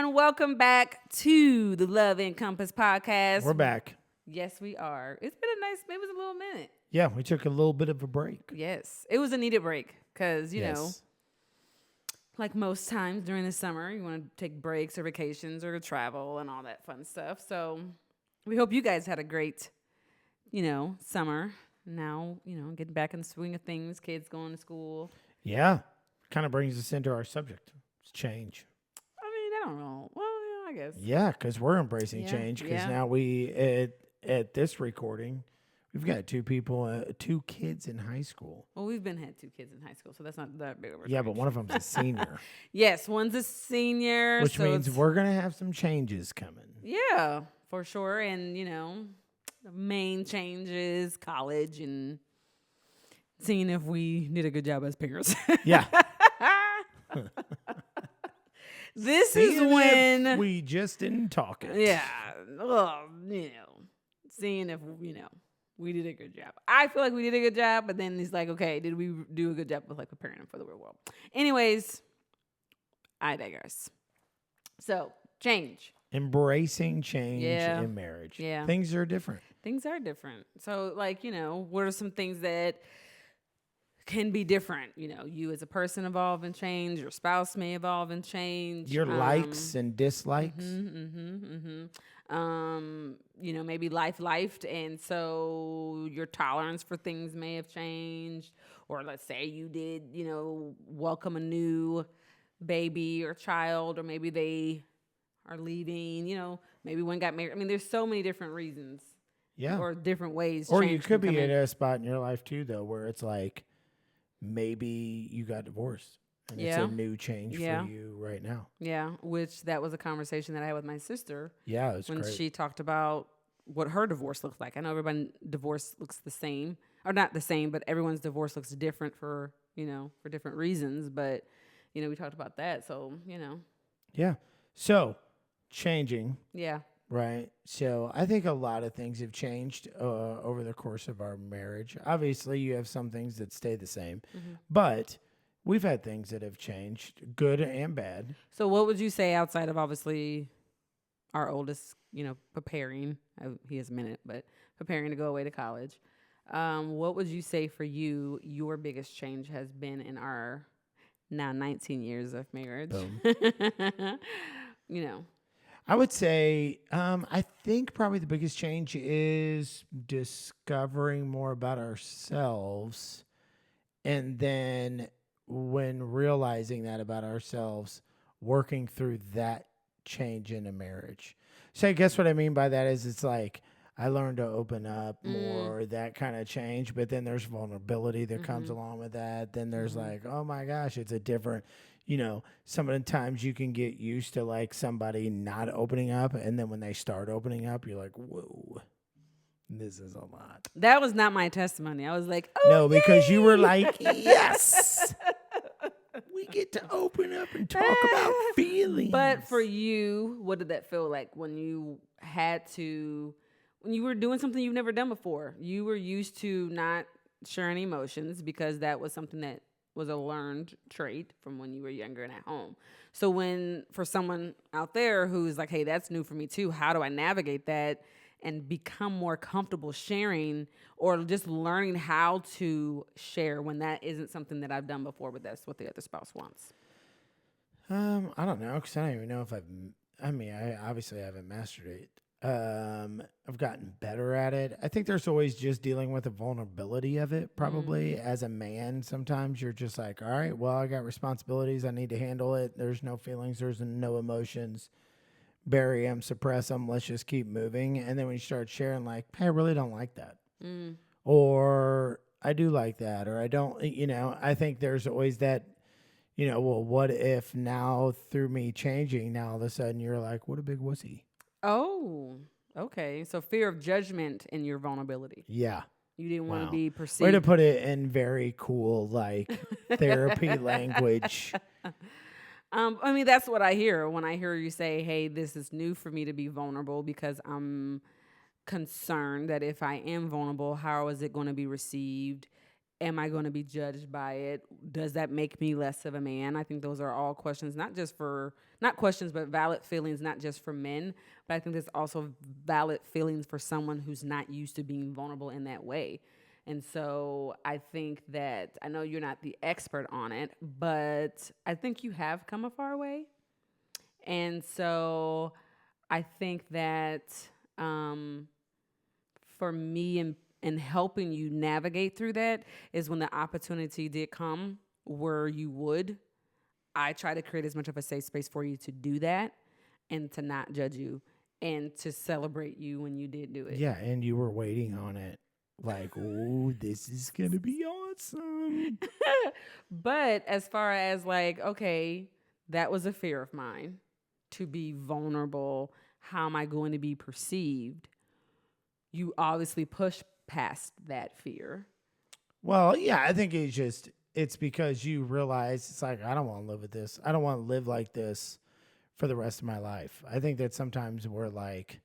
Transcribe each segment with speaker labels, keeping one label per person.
Speaker 1: and welcome back to the Love Encompassed podcast.
Speaker 2: We're back.
Speaker 1: Yes, we are. It's been it was a little minute.
Speaker 2: Yeah, we took a little bit of a break.
Speaker 1: Yes, it was a needed break because, you know,
Speaker 2: Yes.
Speaker 1: like most times during the summer, you want to take breaks or vacations or travel and all that fun stuff. So we hope you guys had a great, summer. Now, getting back in the swing of things, kids going to school.
Speaker 2: Yeah, kind of brings us into our subject. It's change.
Speaker 1: I mean, I don't know. Well, yeah, I guess.
Speaker 2: Yeah, because we're embracing
Speaker 1: Yeah,
Speaker 2: change. Because
Speaker 1: yeah.
Speaker 2: now at this recording, we've got two kids in high school.
Speaker 1: Well, had 2 kids in high school, so that's not that big of a
Speaker 2: Yeah, but one of them's a senior,
Speaker 1: Yes, one's a senior.
Speaker 2: which
Speaker 1: so
Speaker 2: means
Speaker 1: it's-
Speaker 2: we're gonna have some changes coming.
Speaker 1: Yeah, for sure. And, the main changes, college, and seeing if we did a good job as parents.
Speaker 2: Yeah,
Speaker 1: This
Speaker 2: Seeing
Speaker 1: is
Speaker 2: if
Speaker 1: when,
Speaker 2: we just didn't talk it.
Speaker 1: yeah, well, seeing if, we did a good job. I feel like we did a good job, but then he's like, okay, did we do a good job with, like, preparing them for the real world? Anyways, I digress. So, change.
Speaker 2: Embracing change
Speaker 1: Yeah.
Speaker 2: in marriage.
Speaker 1: Yeah.
Speaker 2: Things are different.
Speaker 1: Things are different. So, like, what are some things that can be different? You as a person evolve and change. Your spouse may evolve and change.
Speaker 2: Your likes and dislikes.
Speaker 1: Maybe life lifed, and so your tolerance for things may have changed. Or let's say you did, welcome a new baby or child, or maybe they are leaving, maybe one got married. I mean, there's so many different reasons.
Speaker 2: Yeah.
Speaker 1: Or different ways.
Speaker 2: Or
Speaker 1: change
Speaker 2: you could
Speaker 1: can
Speaker 2: be
Speaker 1: come
Speaker 2: at
Speaker 1: in.
Speaker 2: a spot in your life too, though, where it's like maybe you got divorced and it's
Speaker 1: Yeah.
Speaker 2: a new change
Speaker 1: Yeah.
Speaker 2: for you right now.
Speaker 1: Yeah, which that was a conversation that I had with my sister
Speaker 2: Yeah, it's
Speaker 1: when
Speaker 2: great.
Speaker 1: she talked about what her divorce looked like. I know everybody's divorce looks the same, or not the same, but everyone's divorce looks different for different reasons. But we talked about that. So
Speaker 2: Yeah. So changing,
Speaker 1: yeah,
Speaker 2: right? So I think a lot of things have changed over the course of our marriage. Obviously, you have some things that stay the same, but we've had things that have changed, good and bad.
Speaker 1: So what would you say outside of obviously our oldest, preparing? He has a minute, but preparing to go away to college. What would you say for you, your biggest change has been in our now 19 years of marriage?
Speaker 2: Boom.
Speaker 1: you know,
Speaker 2: I would say, I think probably the biggest change is discovering more about ourselves. And then when realizing that about ourselves, working through that change in a marriage. So I guess what I mean by that is it's like I learned to open up more, that kind of change. But then there's vulnerability that comes along with that. Then there's like, oh my gosh, it's a different, some of the times you can get used to like somebody not opening up. And then when they start opening up, you're like, whoa, this is a lot.
Speaker 1: that was not my testimony. I was like, oh,
Speaker 2: No, because you were
Speaker 1: yay!
Speaker 2: like, yes, we get to open up and talk about feelings.
Speaker 1: But for you, what did that feel like when you were doing something you've never done before? You were used to not sharing emotions because that was something that was a learned trait from when you were younger and at home. So for someone out there who's like, hey, that's new for me too, how do I navigate that and become more comfortable sharing or just learning how to share when that isn't something that I've done before, but that's what the other spouse wants?
Speaker 2: I don't know, because I don't even know if I obviously haven't mastered it. I've gotten better at it. I think there's always just dealing with the vulnerability of it, probably. As a man, sometimes you're just like, all right, well, I got responsibilities. I need to handle it. There's no feelings. There's no emotions. Bury them, suppress them. Let's just keep moving. And then when you start sharing, like, hey, I really don't like that. Or I do like that. Or I don't, I think there's always that, well, what if now through me changing, now all of a sudden you're like, what a big wussy.
Speaker 1: Oh, okay. So fear of judgment in your vulnerability.
Speaker 2: Yeah.
Speaker 1: You didn't want to
Speaker 2: Wow.
Speaker 1: be
Speaker 2: Way
Speaker 1: perceived.
Speaker 2: to put it in very cool, like, therapy language.
Speaker 1: I mean, that's what I hear when I hear you say, hey, this is new for me to be vulnerable because I'm concerned that if I am vulnerable, how is it going to be received? am I going to be judged by it? Does that make me less of a man? I think those are all questions, not questions, but valid feelings, not just for men. But I think there's also valid feelings for someone who's not used to being vulnerable in that way. And so I think that, I know you're not the expert on it, but I think you have come a far way. And so I think that for me and helping you navigate through that is when the opportunity did come where you would. I try to create as much of a safe space for you to do that and to not judge you and to celebrate you when you did do it.
Speaker 2: Yeah, and you were waiting on it. Like, oh, this is going to be awesome.
Speaker 1: But as far as like, okay, that was a fear of mine to be vulnerable. How am I going to be perceived? You obviously push past that fear.
Speaker 2: Well, yeah, I think it's because you realize it's like, I don't want to live with this. I don't want to live like this for the rest of my life. I think that sometimes we're like,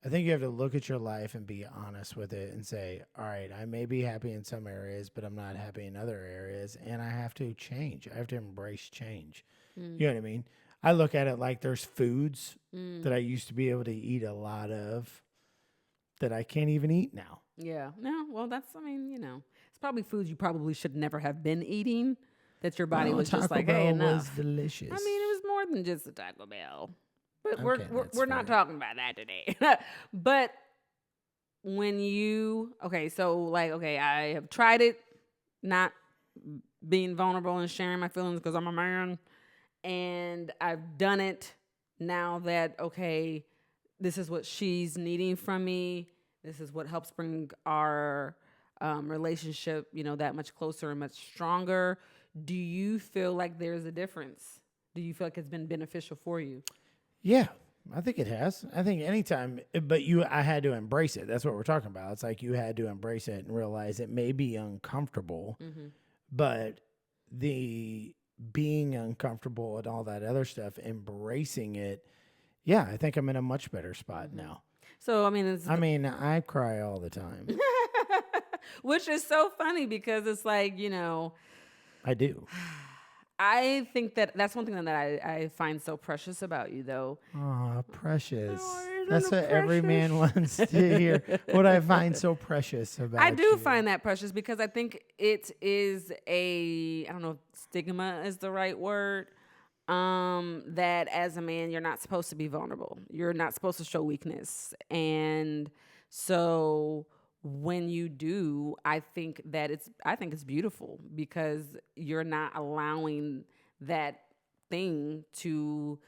Speaker 2: I think you have to look at your life and be honest with it and say, all right, I may be happy in some areas, but I'm not happy in other areas. And I have to change. I have to embrace change. You know what I mean? I look at it like there's foods that I used to be able to eat a lot of that I can't even eat now.
Speaker 1: Yeah. No, well, it's probably foods you probably should never have been eating, that your body was just like, hey, enough.
Speaker 2: Was delicious.
Speaker 1: I mean, it was more than just a Taco Bell. But
Speaker 2: Okay,
Speaker 1: we're not talking about that today. But when I have tried it, not being vulnerable and sharing my feelings because I'm a man, and I've done it now that, okay, this is what she's needing from me. This is what helps bring our relationship, that much closer and much stronger. Do you feel like there's a difference? Do you feel like it's been beneficial for you?
Speaker 2: Yeah, I think it has. I think anytime, but I had to embrace it. That's what we're talking about. It's like you had to embrace it and realize it may be uncomfortable, but the being uncomfortable and all that other stuff, embracing it, yeah, I think I'm in a much better spot now.
Speaker 1: So, I
Speaker 2: cry all the time.
Speaker 1: Which is so funny because it's like,
Speaker 2: I do.
Speaker 1: I think that's one thing that I find so precious about you, though.
Speaker 2: Oh, precious. That's what every man wants to hear. What I find so precious about
Speaker 1: I
Speaker 2: you.
Speaker 1: do find that precious because I think it is I don't know if stigma is the right word, that as a man, you're not supposed to be vulnerable. You're not supposed to show weakness. And so when you do, I think it's beautiful because you're not allowing that thing to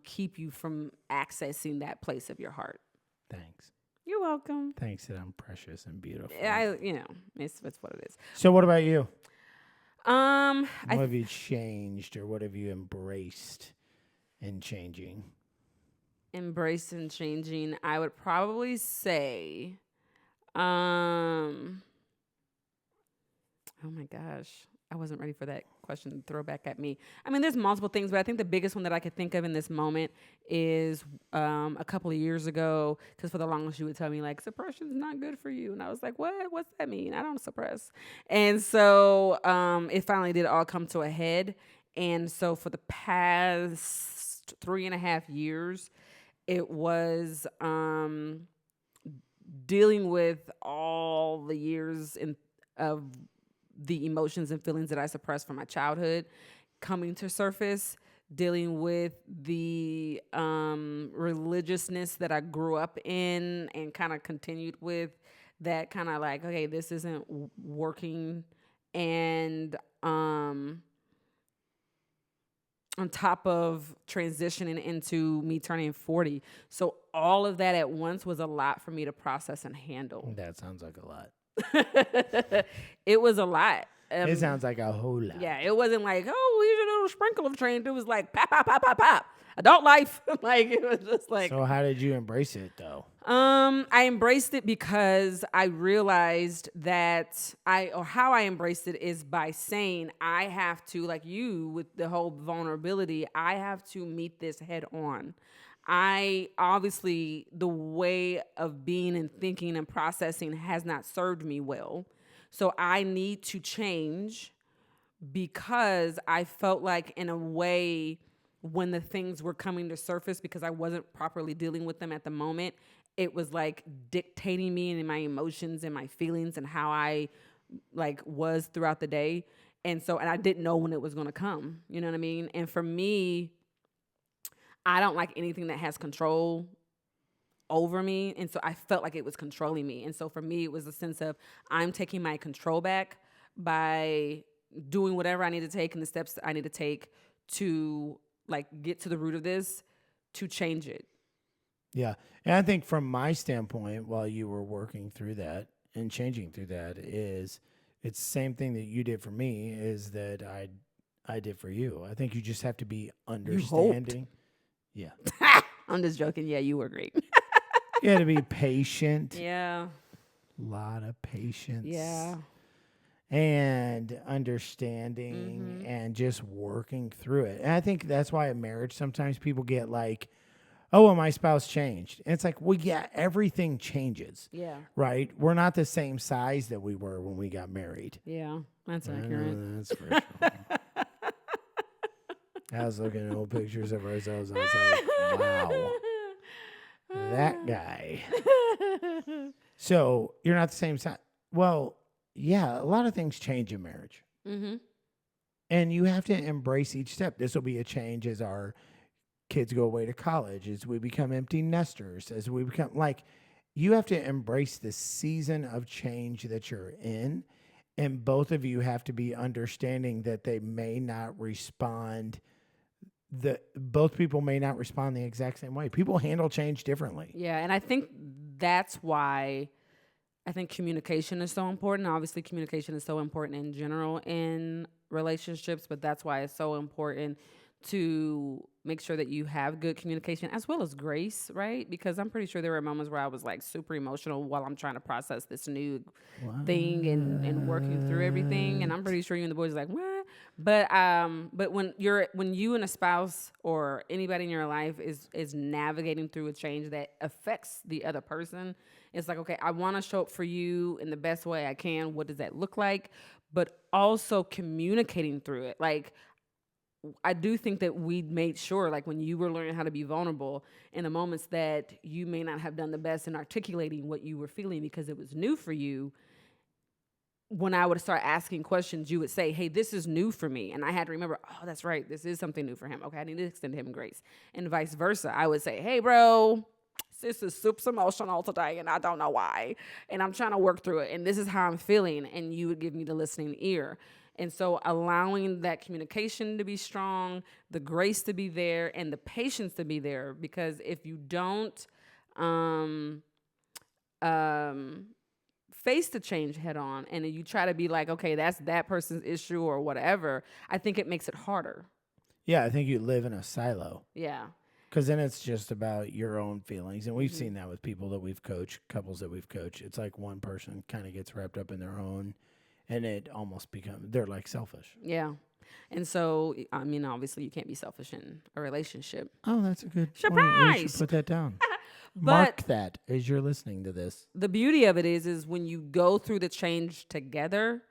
Speaker 1: keep you from accessing that place of your heart.
Speaker 2: Thanks.
Speaker 1: You're welcome.
Speaker 2: Thanks that I'm precious and beautiful.
Speaker 1: It's what it is.
Speaker 2: So what about you?
Speaker 1: What
Speaker 2: have you changed or what have you embraced in changing?
Speaker 1: Embraced and changing, I would probably say, oh my gosh, I wasn't ready for that question to throw back at me. I mean, there's multiple things, but I think the biggest one that I could think of in this moment is a couple of years ago, because for the longest you would tell me, like, suppression's not good for you. And I was like, what? What's that mean? I don't suppress. And so it finally did all come to a head. And so for the past 3.5 years, it was dealing with all the years of the emotions and feelings that I suppressed from my childhood coming to surface, dealing with the religiousness that I grew up in and kind of continued with, that kind of like, okay, this isn't working. And on top of transitioning into me turning 40. So all of that at once was a lot for me to process and handle.
Speaker 2: That sounds like a lot.
Speaker 1: It was a lot.
Speaker 2: It sounds like a whole lot.
Speaker 1: Yeah, it wasn't like, oh, here's a little sprinkle of train. It was like, pop, pop, pop, pop, pop. Adult life. Like, it was just like.
Speaker 2: So how did you embrace it, though?
Speaker 1: I embraced it because I realized that how I embraced it is by saying I have to, like you with the whole vulnerability, I have to meet this head on. Obviously, the way of being and thinking and processing has not served me well. So I need to change because I felt like, in a way, when the things were coming to surface, because I wasn't properly dealing with them at the moment, it was like dictating me and my emotions and my feelings and how I like was throughout the day. And I didn't know when it was going to come. You know what I mean? And for me, I don't like anything that has control over me. And so I felt like it was controlling me. And so for me, it was a sense of, I'm taking my control back by doing whatever I need to take and the steps that I need to take to like get to the root of this, to change it.
Speaker 2: Yeah. And I think from my standpoint, while you were working through that and changing through that, is it's the same thing that you did for me is that I did for you. I think you just have to be understanding. Yeah.
Speaker 1: I'm just joking. Yeah, you were great.
Speaker 2: You had to be patient.
Speaker 1: Yeah.
Speaker 2: A lot of patience.
Speaker 1: Yeah.
Speaker 2: And understanding and just working through it. And I think that's why in marriage sometimes people get like, oh, well, my spouse changed. And it's like, well, yeah, everything changes.
Speaker 1: Yeah.
Speaker 2: Right? We're not the same size that we were when we got married.
Speaker 1: Yeah. That's accurate.
Speaker 2: That's for sure. I was looking at old pictures of ourselves and I was like, wow, that guy. So you're not the same size. Well, yeah, a lot of things change in marriage.
Speaker 1: Mm-hmm.
Speaker 2: And you have to embrace each step. This will be a change as our kids go away to college, as we become empty nesters, as we become like, you have to embrace the season of change that you're in. And both of you have to be understanding that they may not respond. Both people may not respond the exact same way. People handle change differently.
Speaker 1: Yeah. And I think that's why I think communication is so important. Obviously, communication is so important in general in relationships, but that's why it's so important to make sure that you have good communication as well as grace, right? Because I'm pretty sure there were moments where I was like super emotional while I'm trying to process this new thing and working through everything. And I'm pretty sure you and the boys are like, what? But when you and a spouse or anybody in your life is navigating through a change that affects the other person, it's like, okay, I want to show up for you in the best way I can. What does that look like? But also communicating through it. Like, I do think that we made sure, like when you were learning how to be vulnerable in the moments that you may not have done the best in articulating what you were feeling because it was new for you, when I would start asking questions, you would say, hey, this is new for me. And I had to remember, oh, that's right, this is something new for him. Okay, I need to extend him grace. And vice versa. I would say, hey, bro, sis is super emotional today and I don't know why. And I'm trying to work through it. And this is how I'm feeling. And you would give me the listening ear. And so allowing that communication to be strong, the grace to be there, and the patience to be there. Because if you don't face the change head on and you try to be like, okay, that's that person's issue or whatever, I think it makes it harder.
Speaker 2: Yeah, I think you live in a silo.
Speaker 1: Yeah.
Speaker 2: Because then it's just about your own feelings. And we've seen that with people that we've coached, couples that we've coached. It's like one person kind of gets wrapped up in their own. And it almost becomes, they're like selfish.
Speaker 1: Yeah. And so, I mean, obviously you can't be selfish in a relationship.
Speaker 2: Oh, that's a good
Speaker 1: Surprise!
Speaker 2: point. You should put that down. Mark that as you're listening to this.
Speaker 1: The beauty of it is when you go through the change together,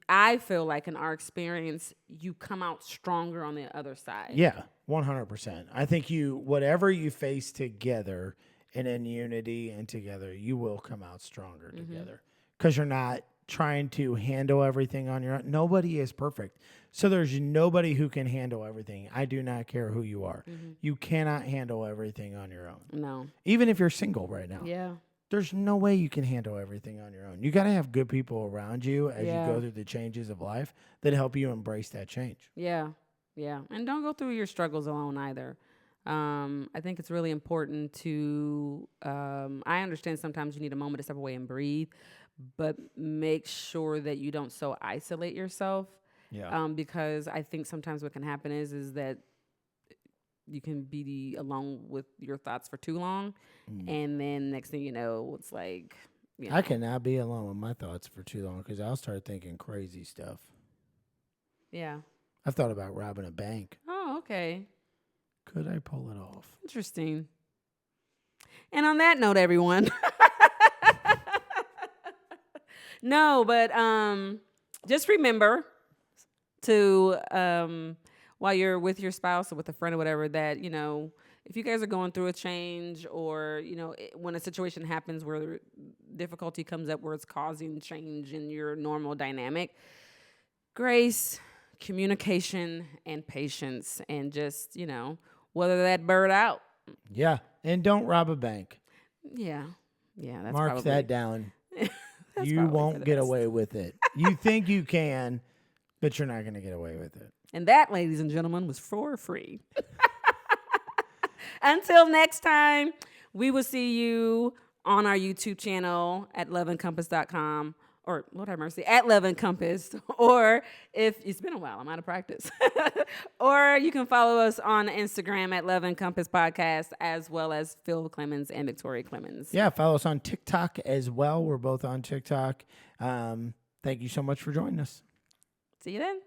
Speaker 1: I feel like in our experience, you come out stronger on the other side.
Speaker 2: Yeah, 100%. I think whatever you face together and in unity and together, you will come out stronger together. Because you're not trying to handle everything on your own. Nobody is perfect. So there's nobody who can handle everything. I do not care who you are. You cannot handle everything on your own.
Speaker 1: No.
Speaker 2: Even if you're single right now.
Speaker 1: Yeah.
Speaker 2: There's no way you can handle everything on your own. You got to have good people around you as you go through the changes of life that help you embrace that change.
Speaker 1: Yeah. Yeah. And don't go through your struggles alone either. I think it's really important to, I understand sometimes you need a moment to step away and breathe, but make sure that you don't so isolate yourself.
Speaker 2: Yeah.
Speaker 1: Because I think sometimes what can happen is that you can be alone with your thoughts for too long. And then next thing you know, it's like, you know.
Speaker 2: I cannot be alone with my thoughts for too long because I'll start thinking crazy stuff.
Speaker 1: Yeah.
Speaker 2: I've thought about robbing a bank.
Speaker 1: Oh, okay.
Speaker 2: Could I pull it off?
Speaker 1: Interesting. And on that note, everyone, No, but just remember to while you're with your spouse or with a friend or whatever, that if you guys are going through a change, or when a situation happens where difficulty comes up where it's causing change in your normal dynamic, grace, communication, and patience, and just weather that bird out.
Speaker 2: Yeah. And don't rob a bank.
Speaker 1: Yeah, that's
Speaker 2: Mark
Speaker 1: probably,
Speaker 2: that down.
Speaker 1: that's
Speaker 2: You
Speaker 1: probably for
Speaker 2: won't
Speaker 1: the
Speaker 2: get
Speaker 1: best.
Speaker 2: away with it. You think you can, but you're not going to get away with it.
Speaker 1: And that, ladies and gentlemen, was for free. Until next time, we will see you on our YouTube channel at loveencompass.com, or Lord have mercy, at Love Encompassed. Or if it's been a while, I'm out of practice. Or you can follow us on Instagram at Love Encompass Podcast, as well as Phil Clemens and Victoria Clemens.
Speaker 2: Yeah, follow us on TikTok as well. We're both on TikTok. Thank you so much for joining us.
Speaker 1: See you then.